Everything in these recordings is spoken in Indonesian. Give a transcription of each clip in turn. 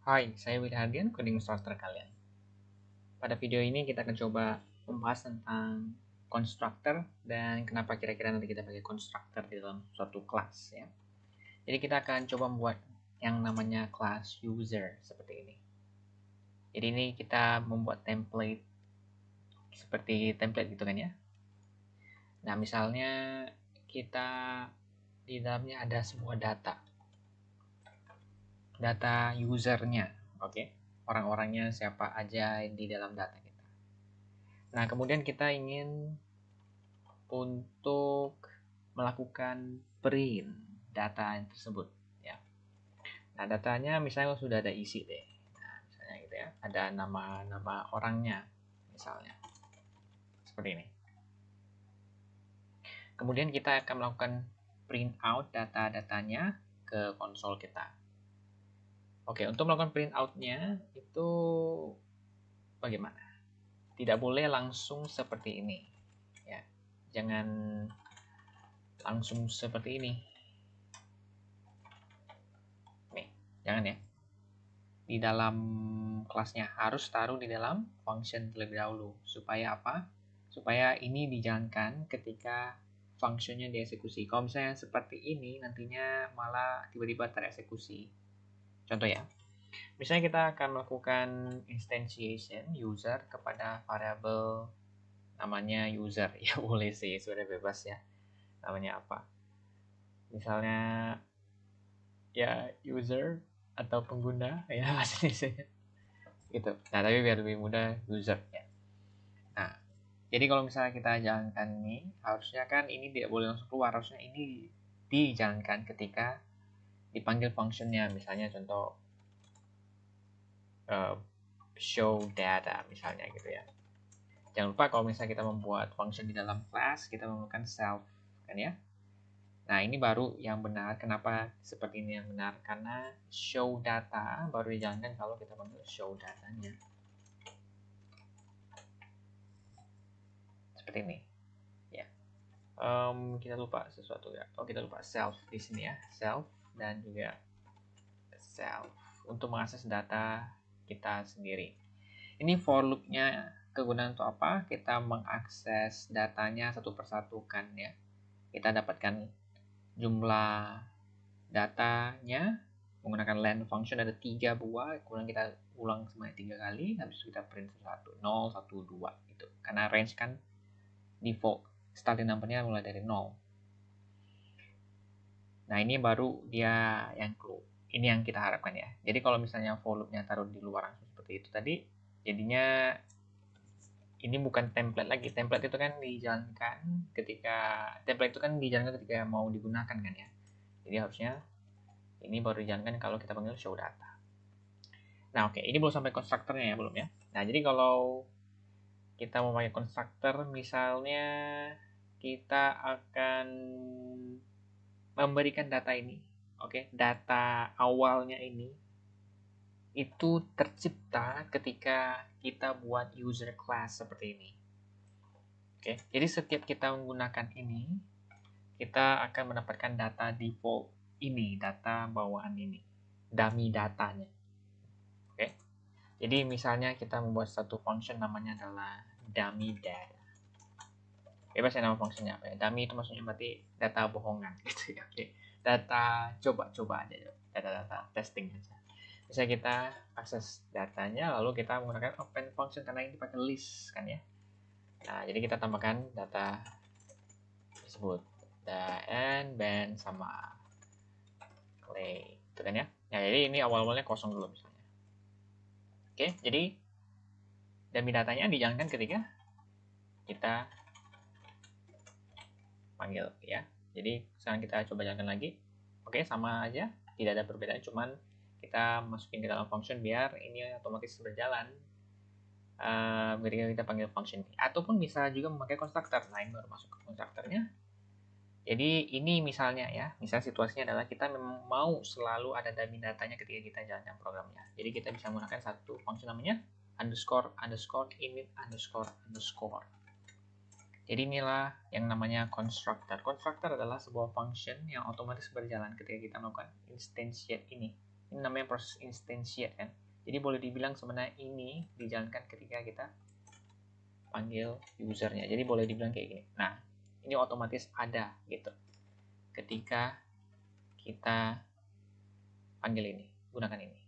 Hai, saya Willy Hardian, coding instructor kalian. Pada video ini kita akan coba membahas tentang constructor dan kenapa kira-kira nanti kita pakai constructor di dalam suatu kelas ya. Jadi kita akan coba membuat yang namanya class user seperti ini. Jadi ini kita membuat template seperti template gitu kan ya. Nah, misalnya kita di dalamnya ada sebuah data usernya, oke? Orang-orangnya siapa aja di dalam data kita. Nah, kemudian kita ingin untuk melakukan print data tersebut ya. Nah, datanya misalnya sudah ada isi deh. Nah, misalnya gitu ya, ada nama-nama orangnya misalnya. Seperti ini. Kemudian kita akan melakukan print out data-datanya ke konsol kita. Oke, untuk melakukan print out-nya itu bagaimana? Tidak boleh langsung seperti ini ya. Jangan langsung seperti ini. Nih, jangan ya. Di dalam kelasnya harus taruh di dalam function terlebih dahulu. Supaya apa? Supaya ini dijalankan ketika functionnya dieksekusi. Kalau misalnya seperti ini, nantinya malah tiba-tiba tereksekusi. Contoh ya. Misalnya kita akan melakukan instantiation user kepada variabel namanya user. Ya boleh sih, sudah bebas ya. Namanya apa? Misalnya ya user atau pengguna ya aslinya gitu. Nah, tapi biar lebih mudah user ya. Nah, jadi kalau misalnya kita jalankan ini, harusnya kan ini tidak boleh langsung keluar, harusnya ini dijalankan ketika dipanggil functionnya. Misalnya contoh show data misalnya gitu ya. Jangan lupa kalau misalnya kita membuat function di dalam class, kita menggunakan self kan ya. Nah, ini baru yang benar. Kenapa seperti ini yang benar? Karena show data baru dijalankan kalau kita panggil show datanya. Seperti ini. Ya. Kita lupa sesuatu ya. Oh, kita lupa self di sini ya. Self dan juga self untuk mengakses data kita sendiri. Ini for loop-nya kegunaan untuk apa? Kita mengakses datanya satu persatu kan ya. Kita dapatkan jumlah datanya menggunakan len function ada 3 buah, kemudian kita ulang sebanyak 3 kali, habis itu kita print 1, 0, 1, 2 gitu. Karena range kan default starting number-nya mulai dari 0. Nah, ini baru dia yang clue. Ini yang kita harapkan ya. Jadi kalau misalnya for loop-nya taruh di luar langsung seperti itu tadi, jadinya ini bukan template lagi. Template itu kan dijalankan ketika mau digunakan kan ya. Jadi harusnya ini baru dijalankan kalau kita panggil show data. Nah, oke, ini belum sampai konstruktornya ya, belum ya. Nah, jadi kalau kita mau pakai konstruktor, misalnya kita akan memberikan data ini, oke, data awalnya ini itu tercipta ketika kita buat user class seperti ini. Oke, jadi setiap kita menggunakan ini, kita akan mendapatkan data default ini, data bawaan ini, dummy datanya. Oke. Jadi misalnya kita membuat satu function namanya adalah dummy data. Bebas ya nama functionnya apa ya. Dummy itu maksudnya berarti data bohongan gitu ya. Oke. Data coba-coba aja, data-data testing aja. Misalnya kita akses datanya, lalu kita menggunakan open function karena ini pakai list kan ya. Nah, jadi kita tambahkan data tersebut. Dan band sama clay itu kan ya. Nah, jadi ini awal-awalnya kosong dulu misalnya. Oke, jadi dummy datanya dijalankan ketika kita panggil ya. Jadi sekarang kita coba jalankan lagi. Oke, sama aja, tidak ada perbedaan, cuman kita masukin ke dalam function biar ini otomatis berjalan ketika kita panggil function ini. Ataupun bisa juga memakai konstruktor lain baru masuk ke konstruktornya. Jadi ini misalnya ya, misal situasinya adalah kita memang mau selalu ada dummy datanya ketika kita jalankan programnya. Jadi kita bisa menggunakan satu function namanya underscore underscore init underscore underscore. Jadi inilah yang namanya constructor. Constructor adalah sebuah function yang otomatis berjalan ketika kita melakukan instantiate ini. namanya proses instantiate kan. Jadi boleh dibilang sebenarnya ini dijalankan ketika kita panggil usernya. Jadi boleh dibilang kayak gini. Nah, ini otomatis ada gitu ketika kita panggil ini, gunakan ini.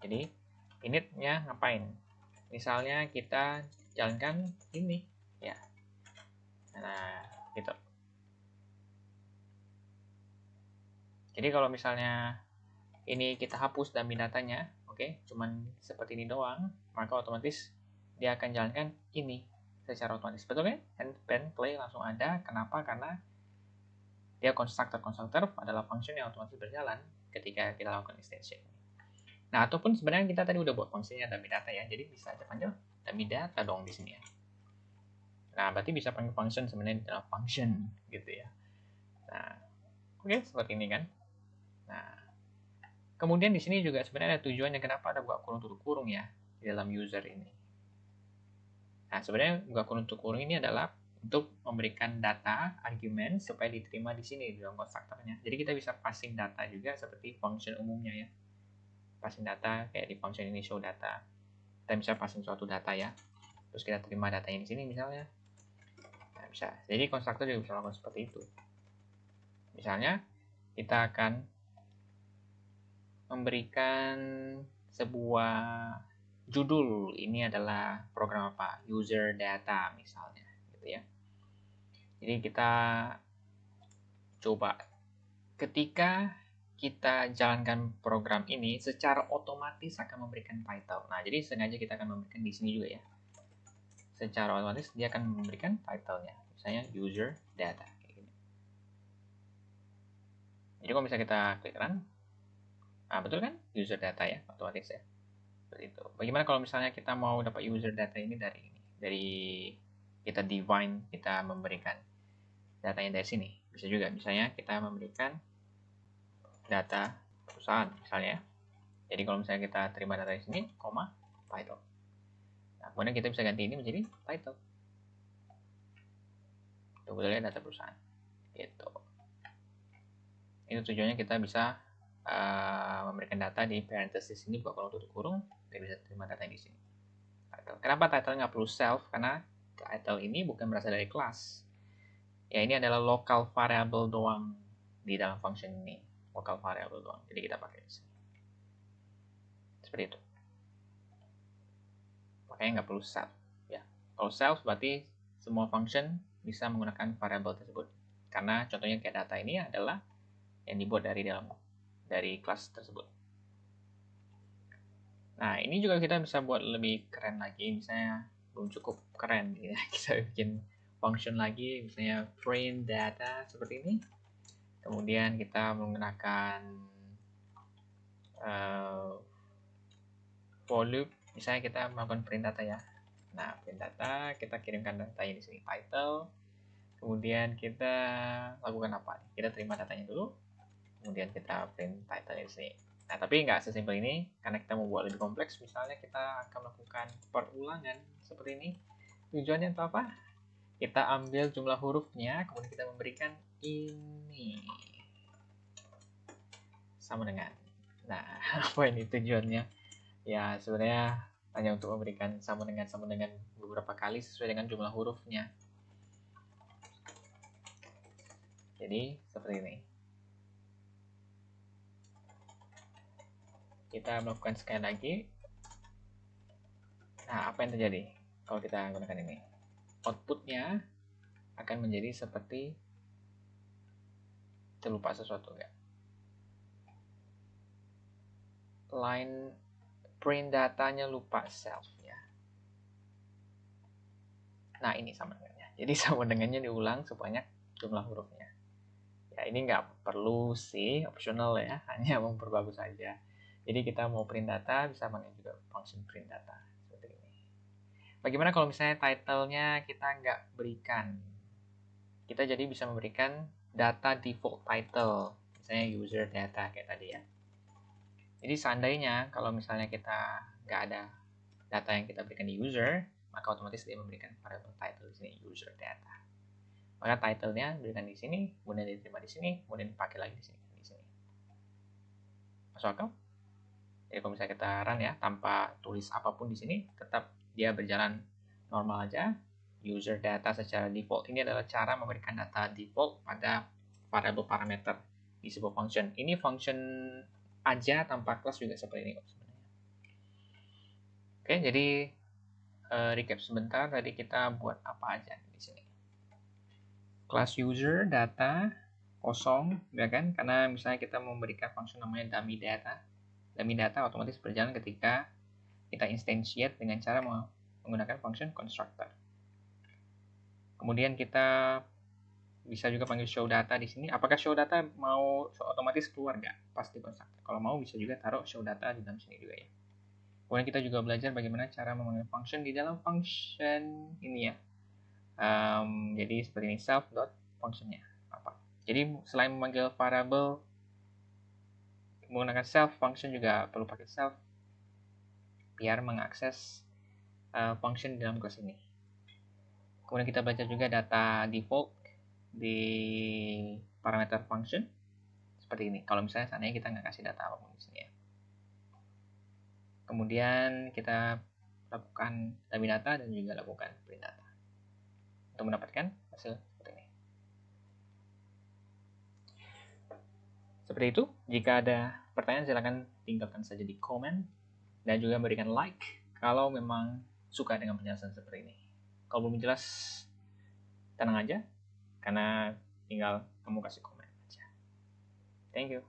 Jadi initnya ngapain? Misalnya kita jalankan ini ya. Nah, gitu. Jadi kalau misalnya ini kita hapus dummy datanya, oke, cuman seperti ini doang, maka otomatis dia akan jalankan ini secara otomatis. Betul kan? Handpan play langsung ada. Kenapa? Karena dia constructor adalah function yang otomatis berjalan ketika kita lakukan instantiate. Nah, ataupun sebenarnya kita tadi udah buat fungsinya dummy data ya, jadi bisa aja panggil dummy data dong di sini ya. Nah, berarti bisa panggil function sebenarnya dalam function gitu ya. Nah, oke, seperti ini kan. Nah, kemudian di sini juga sebenarnya ada tujuannya kenapa ada buka kurung tutup kurung ya di dalam user ini. Nah, sebenarnya buka kurung tutup kurung ini adalah untuk memberikan data argumen supaya diterima di sini di dalam konstruktornya. Jadi kita bisa passing data juga seperti function umumnya ya. Passing data kayak di function ini show data. Kita bisa passing suatu data ya. Terus kita terima datanya di sini misalnya. Nah, bisa. Jadi konstruktor juga bisa lakukan seperti itu. Misalnya kita akan memberikan sebuah judul, ini adalah program apa? User data misalnya gitu ya. Jadi kita coba ketika kita jalankan program ini secara otomatis akan memberikan title. Nah, jadi sengaja kita akan memberikan di sini juga ya. Secara otomatis dia akan memberikan title-nya. Misalnya user data kayak gini. Jadi kalau misalnya kita klik run, nah betul kan? User data ya, otomatis ya. Seperti itu. Bagaimana kalau misalnya kita mau dapat user data ini dari kita define, kita memberikan datanya dari sini. Bisa juga misalnya kita memberikan data perusahaan misalnya. Jadi kalau misalnya kita terima data di sini, koma, title. Nah, kemudian kita bisa ganti ini menjadi title. Itu betulnya data perusahaan. Gitu. Itu tujuannya kita bisa memberikan data di parenthesis ini buka kurung tutup kurung, kita bisa terima data di sini. Title. Kenapa title nggak perlu self? Karena title ini bukan berasal dari kelas. Ya, ini adalah local variable doang di dalam function ini. Local variable doang. Jadi kita pakai di sini. Seperti itu. Makanya nggak perlu self. Ya. Kalau self berarti semua function bisa menggunakan variable tersebut. Karena contohnya kayak data ini adalah yang dibuat dari kelas tersebut. Nah, ini juga kita bisa buat lebih keren lagi. Misalnya belum cukup keren ya. Kita bikin function lagi, misalnya print data seperti ini. Kemudian kita menggunakan for loop, misalnya kita melakukan print data ya. Nah, print data, kita kirimkan datanya di sini title. Kemudian kita lakukan apa? Kita terima datanya dulu. Kemudian kita print title di sini. Nah, tapi nggak sesimpel ini, karena kita mau buat lebih kompleks. Misalnya kita akan melakukan perulangan seperti ini. Tujuannya untuk apa? Kita ambil jumlah hurufnya, kemudian kita memberikan ini sama dengan. Nah, apa ini tujuannya? Ya, sebenarnya hanya untuk memberikan sama dengan beberapa kali sesuai dengan jumlah hurufnya. Jadi, seperti ini. Kita melakukan sekali lagi. Nah, apa yang terjadi kalau kita gunakan ini? Outputnya akan menjadi seperti terlupa sesuatu ya. Line print datanya lupa self ya. Nah, ini sama dengannya. Jadi sama dengannya diulang sebanyak jumlah hurufnya. Ya, ini nggak perlu sih, optional ya, hanya memperbagus saja. Jadi kita mau print data bisa pakai juga function print data seperti ini. Bagaimana kalau misalnya title-nya kita nggak berikan? Kita jadi bisa memberikan data default title, misalnya user data kayak tadi ya. Jadi seandainya kalau misalnya kita nggak ada data yang kita berikan di user, maka otomatis dia memberikan variable title di sini user data. Maka title-nya diberikan di sini, kemudian diterima di sini, kemudian dipakai lagi di sini. Masuk akal? Jadi kalau misalnya kita run ya tanpa tulis apapun di sini, tetap dia berjalan normal aja. User data secara default ini adalah cara memberikan data default pada variable parameter di sebuah function. Ini function aja tanpa kelas juga seperti ini sebenarnya. Oke, jadi recap sebentar, tadi kita buat apa aja di sini. Class user data kosong, ya kan? Karena misalnya kita memberikan function namanya dummy data. Dummy data otomatis berjalan ketika kita instantiate dengan cara menggunakan function constructor. Kemudian kita bisa juga panggil show data di sini. Apakah show data mau otomatis keluar nggak? Pasti constructor. Kalau mau bisa juga taruh show data di dalam sini juga ya. Kemudian kita juga belajar bagaimana cara memanggil function di dalam function ini ya. Jadi seperti ini, self dot functionnya apa. Jadi selain memanggil variable menggunakan self, function juga perlu pakai self biar mengakses function di dalam kelas ini. Kemudian kita baca juga data default di parameter function seperti ini. Kalau misalnya seandainya kita nggak kasih data apapun di sini ya. Kemudian kita lakukan dummy data dan juga lakukan print data untuk mendapatkan hasil seperti ini. Seperti itu. Jika ada pertanyaan silahkan tinggalkan saja di komen dan juga berikan like kalau memang suka dengan penjelasan seperti ini. Kalau belum jelas, tenang aja karena tinggal kamu kasih komen aja. Thank you.